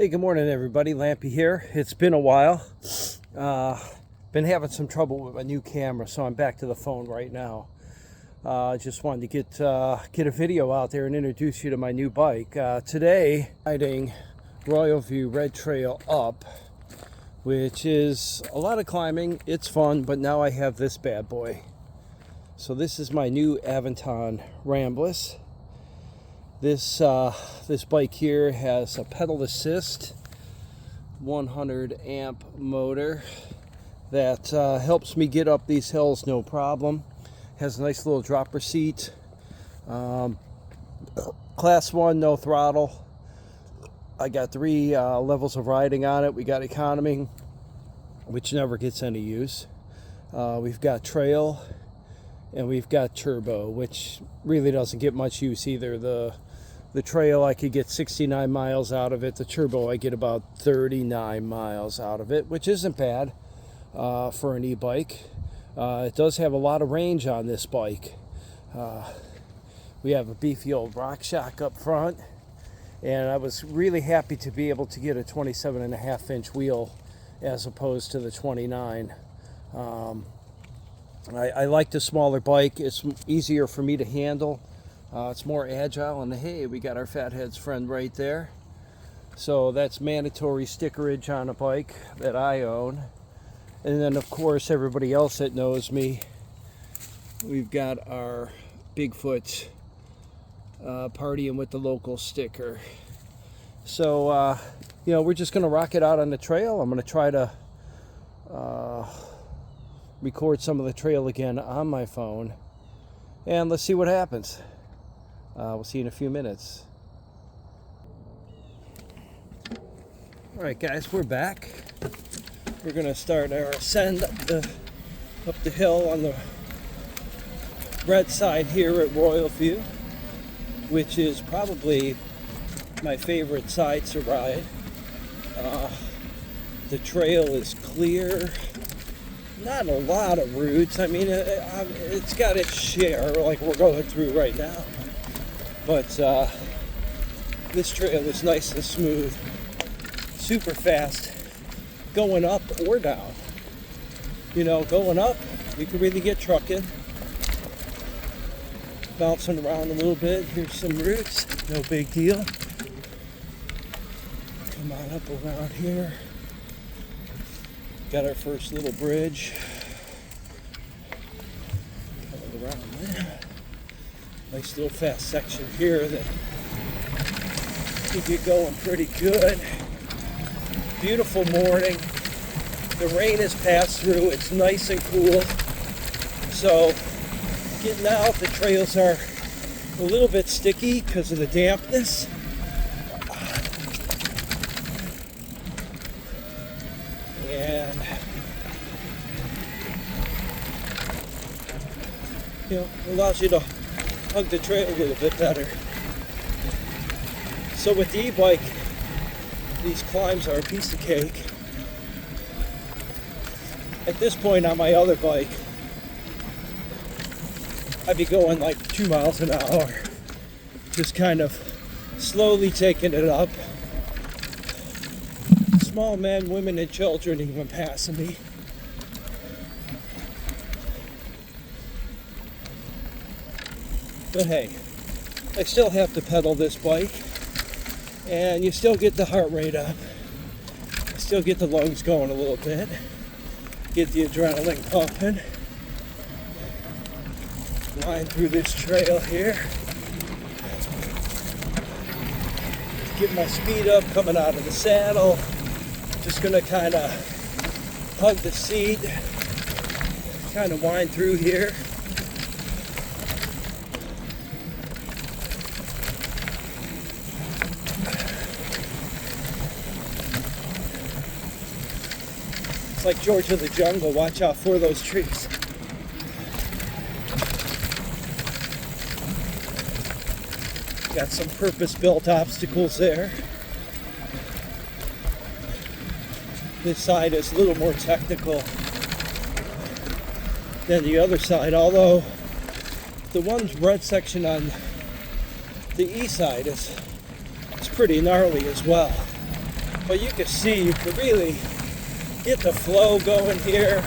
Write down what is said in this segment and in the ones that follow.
Hey, good morning, everybody. Lampy here. It's been a while. Been having some trouble with my new camera, so I'm back to the phone right now. Just wanted to get a video out there and introduce you to my new bike. Today, riding Royalview Red Trail up, which is a lot of climbing. It's fun, but now I have this bad boy. So this is my new Aventon Ramblas. This bike here has a pedal assist 100 amp motor that helps me get up these hills no problem. Has a nice little dropper seat. Class 1, no throttle. I got 3 levels of riding on it. We got economy, which never gets any use. We've got trail, and we've got turbo, which really doesn't get much use either. The trail, I could get 69 miles out of it. The turbo, I get about 39 miles out of it, which isn't bad for an e-bike. It does have a lot of range on this bike. We have a beefy old RockShox up front, and I was really happy to be able to get a 27.5-inch wheel as opposed to the 29. I like the smaller bike. It's easier for me to handle. It's more agile, and hey, we got our fathead's friend right there. So that's mandatory stickerage on a bike that I own. And then, of course, everybody else that knows me, we've got our Bigfoot partying with the local sticker. So, we're just going to rock it out on the trail. I'm going to try to record some of the trail again on my phone. And let's see what happens. We'll see you in a few minutes. All right, guys, we're back. We're gonna start our ascent up the hill on the red side here at Royalview, which is probably my favorite side to ride. The trail is clear. Not a lot of roots. I mean, it's got its share, like we're going through right now. But this trail is nice and smooth, super fast, going up or down. Going up, you can really get trucking. Bouncing around a little bit. Here's some roots, no big deal. Come on up around here. Got our first little bridge. Coming around there. Nice little fast section here that keep you going pretty good. Beautiful morning. The rain has passed through. It's nice and cool. So getting out, the trails are a little bit sticky because of the dampness. And allows you to hug the trail a little bit better. So with the e-bike, these climbs are a piece of cake. At this point on my other bike, I'd be going like 2 miles an hour, just kind of slowly taking it up. Small men, women, and children even passing me. But hey, I still have to pedal this bike, and you still get the heart rate up, you still get the lungs going a little bit, get the adrenaline pumping. Wind through this trail here. Get my speed up coming out of the saddle. Just gonna kind of hug the seat, kind of wind through here. It's like George of the Jungle. Watch out for those trees. Got some purpose-built obstacles there. This side is a little more technical than the other side, although the one red section on the east side is pretty gnarly as well. But you can see, you can really get the flow going here.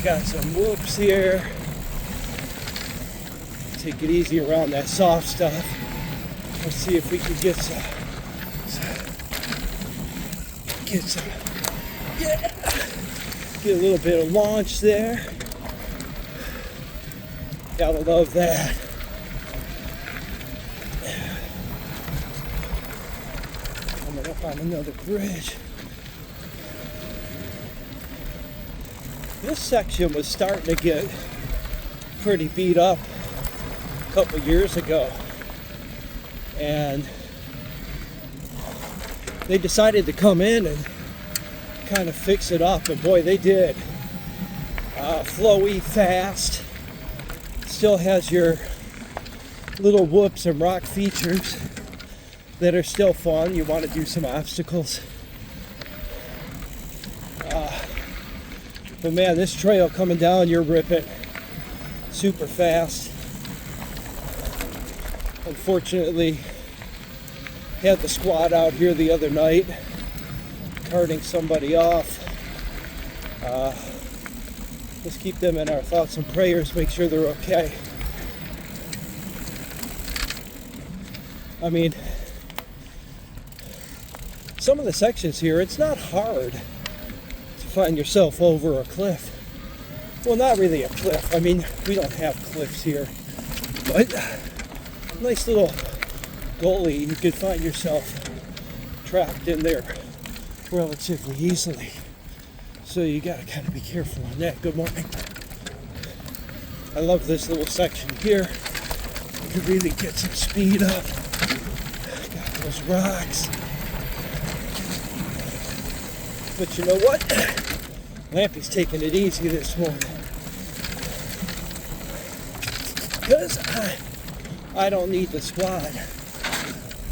Got some whoops here. Take it easy around that soft stuff. Let's see if we can get some, yeah. Get a little bit of launch there. Gotta love that. Coming up on another bridge. This section was starting to get pretty beat up a couple years ago, and they decided to come in and kind of fix it up, and boy, they did. Flowy, fast, still has your little whoops and rock features that are still fun. You want to do some obstacles. But man, this trail coming down, you're ripping super fast. Unfortunately, had the squad out here the other night carting somebody off. Let's keep them in our thoughts and prayers, make sure they're okay. I mean, some of the sections here, it's not hard to find yourself over a cliff. Well, not really a cliff. I mean, we don't have cliffs here. But nice little gully, you could find yourself trapped in there relatively easily. So you gotta kind of be careful on that. Good morning. I love this little section here. You can really get some speed up. Got those rocks. But you know what? Lampy's taking it easy this morning. Because I don't need the squad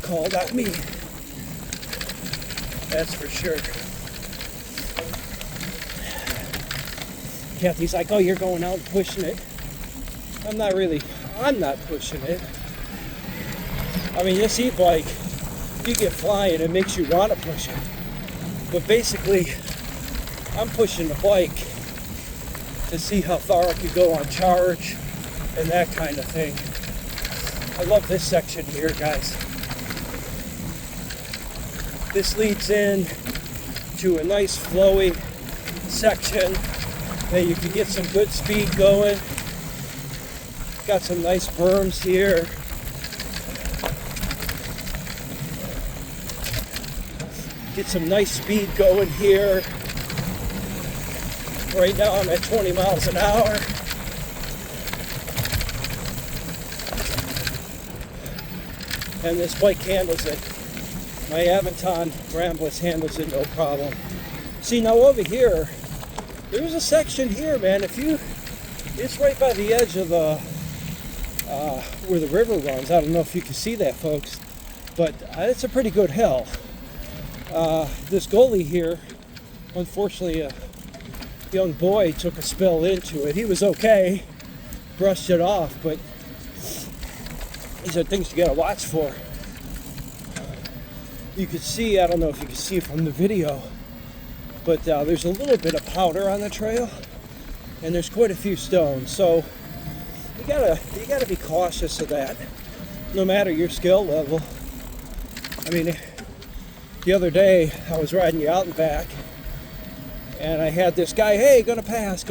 called out me. That's for sure. Kathy's like, oh, you're going out and pushing it. I'm not pushing it. I mean, this e-bike, you get flying, it makes you want to push it. But basically, I'm pushing the bike to see how far I could go on charge and that kind of thing. I love this section here, guys. This leads in to a nice flowy section that you can get some good speed going. Got some nice berms here. Get some nice speed going here. Right now I'm at 20 miles an hour. And this bike handles it. My Aventon Ramblas handles it no problem. See, now over here, there's a section here, man. It's right by the edge of the where the river runs. I don't know if you can see that, folks, but it's a pretty good hill. This gully here, unfortunately, a young boy took a spill into it. He was okay, brushed it off, but these are things you gotta watch for. You can see, I don't know if you can see from the video, but there's a little bit of powder on the trail, and there's quite a few stones. So you gotta be cautious of that, no matter your skill level. I mean, the other day I was riding you out and back, and I had this guy, hey, gonna pass.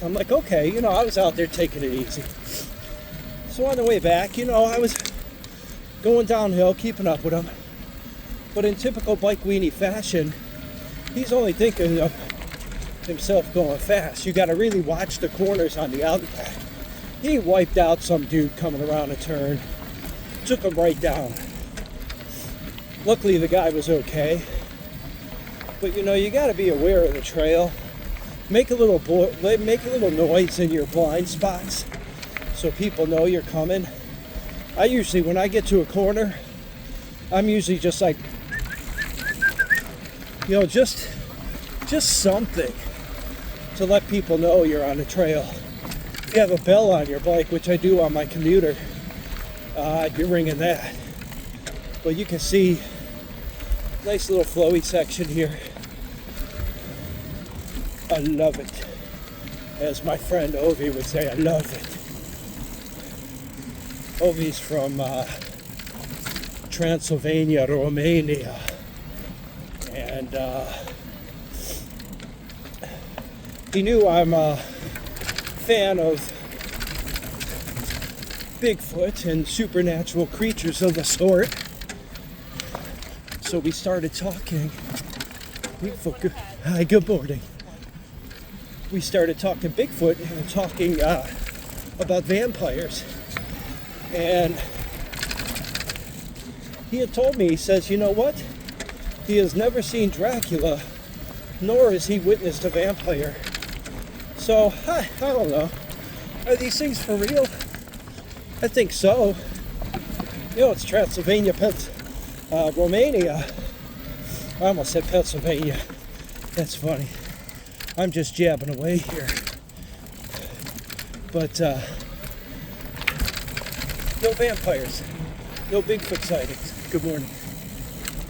I'm like, okay, I was out there taking it easy. So on the way back, I was going downhill, keeping up with him. But in typical bike weenie fashion, he's only thinking of himself going fast. You got to really watch the corners on the out and back. He wiped out some dude coming around a turn, took him right down. Luckily, the guy was okay. But you got to be aware of the trail. Make a little noise in your blind spots so people know you're coming. I usually, when I get to a corner, I'm usually just like, just something to let people know you're on the trail. If you have a bell on your bike, which I do on my commuter, I'd be ringing that. But you can see Nice little flowy section here. I love it. As my friend Ovi would say, I love it. Ovi's from Transylvania, Romania. And he knew I'm a fan of Bigfoot and supernatural creatures of the sort. So we started talking. Hi, good morning. We started talking Bigfoot and talking about vampires. And he had told me, he says, you know what? He has never seen Dracula, nor has he witnessed a vampire. So, I don't know. Are these things for real? I think so. You know, it's Transylvania, Romania. I almost said Pennsylvania. That's funny. I'm just jabbing away here. But, no vampires. No Bigfoot sightings. Good morning.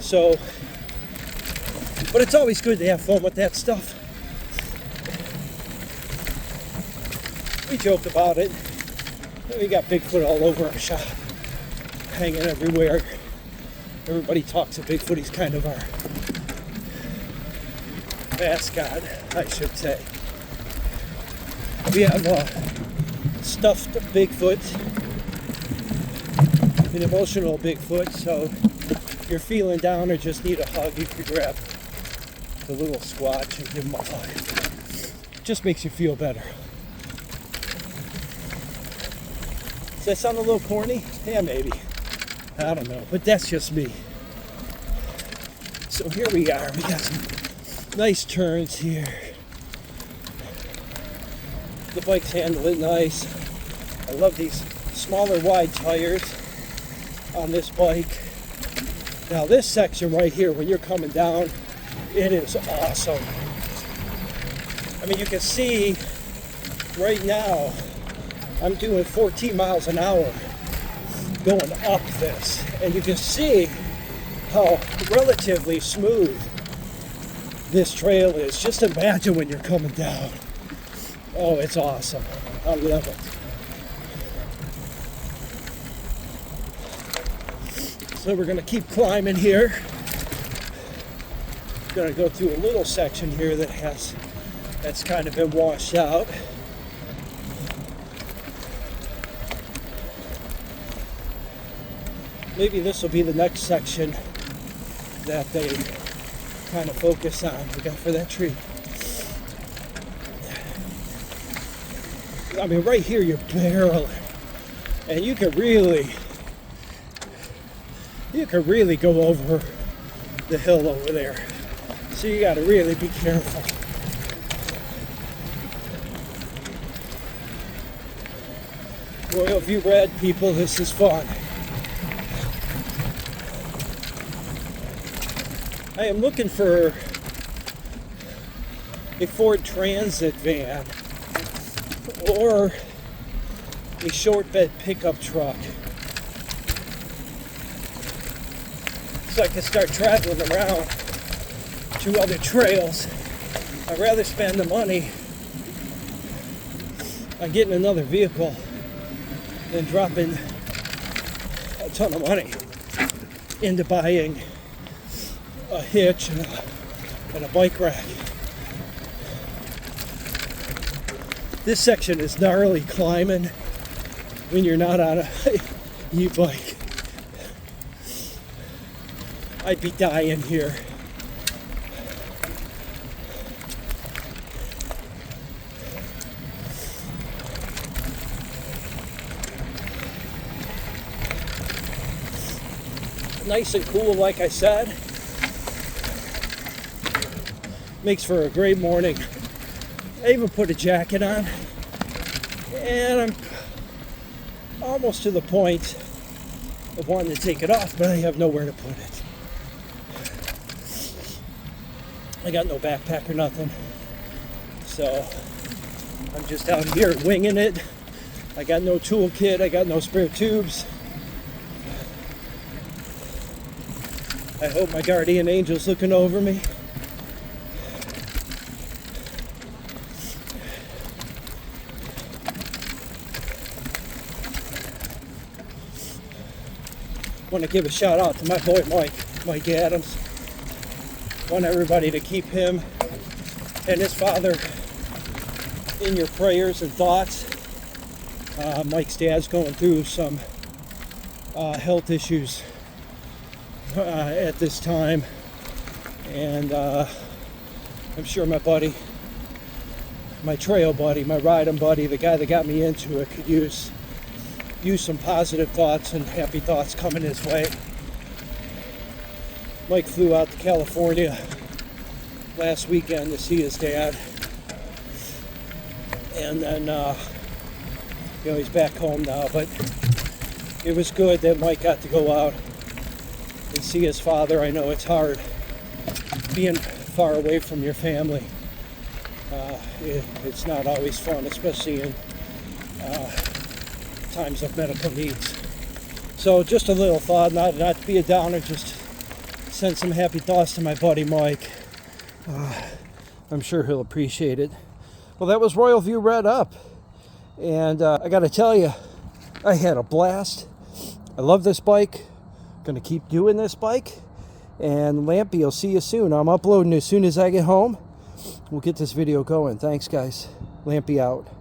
So, but it's always good to have fun with that stuff. We joked about it. We got Bigfoot all over our shop, hanging everywhere. Everybody talks of Bigfoot. He's kind of our mascot, I should say. We have stuffed Bigfoot, an emotional Bigfoot, so if you're feeling down or just need a hug, you can grab the little squatch and give him a hug. It just makes you feel better. Does that sound a little corny? Yeah, maybe. I don't know, but that's just me. So here we are. We got some nice turns here. The bike's handling nice. I love these smaller wide tires on this bike. Now this section right here, when you're coming down, it is awesome. I mean, you can see right now I'm doing 14 miles an hour going up this, and you can see how relatively smooth this trail is. Just imagine when you're coming down. Oh, it's awesome. I love it. So we're going to keep climbing here. Going to go through a little section here that's kind of been washed out. Maybe this will be the next section that they kind of focus on. Look out for that tree. I mean, right here you're barreling, and you could really go over the hill over there. So you got to really be careful. Royalview red, people, this is fun. I am looking for a Ford Transit van or a short bed pickup truck so I can start traveling around to other trails. I'd rather spend the money on getting another vehicle than dropping a ton of money into buying a hitch and a bike rack. This section is gnarly climbing when you're not on a e-bike. I'd be dying here. Nice and cool, like I said. Makes for a great morning. I even put a jacket on, and I'm almost to the point of wanting to take it off, but I have nowhere to put it. I got no backpack or nothing, so I'm just out here winging it. I got no toolkit, I got no spare tubes. I hope my guardian angel's looking over me. Want to give a shout out to my boy Mike Adams. Want everybody to keep him and his father in your prayers and thoughts. Mike's dad's going through some health issues at this time, and I'm sure my buddy, my trail buddy, my riding buddy, the guy that got me into it, could use some positive thoughts and happy thoughts coming his way. Mike flew out to California last weekend to see his dad, and then he's back home now, but it was good that Mike got to go out and see his father. I know it's hard being far away from your family. It's not always fun, especially in times of medical needs. So just a little thought, not to be a downer, just send some happy thoughts to my buddy Mike. I'm sure he'll appreciate it. Well, that was Royalview Red Up, and I gotta tell you, I had a blast. I love this bike. Gonna keep doing this bike. And Lampy, I'll see you soon. I'm uploading as soon as I get home. We'll get this video going. Thanks, guys. Lampy out.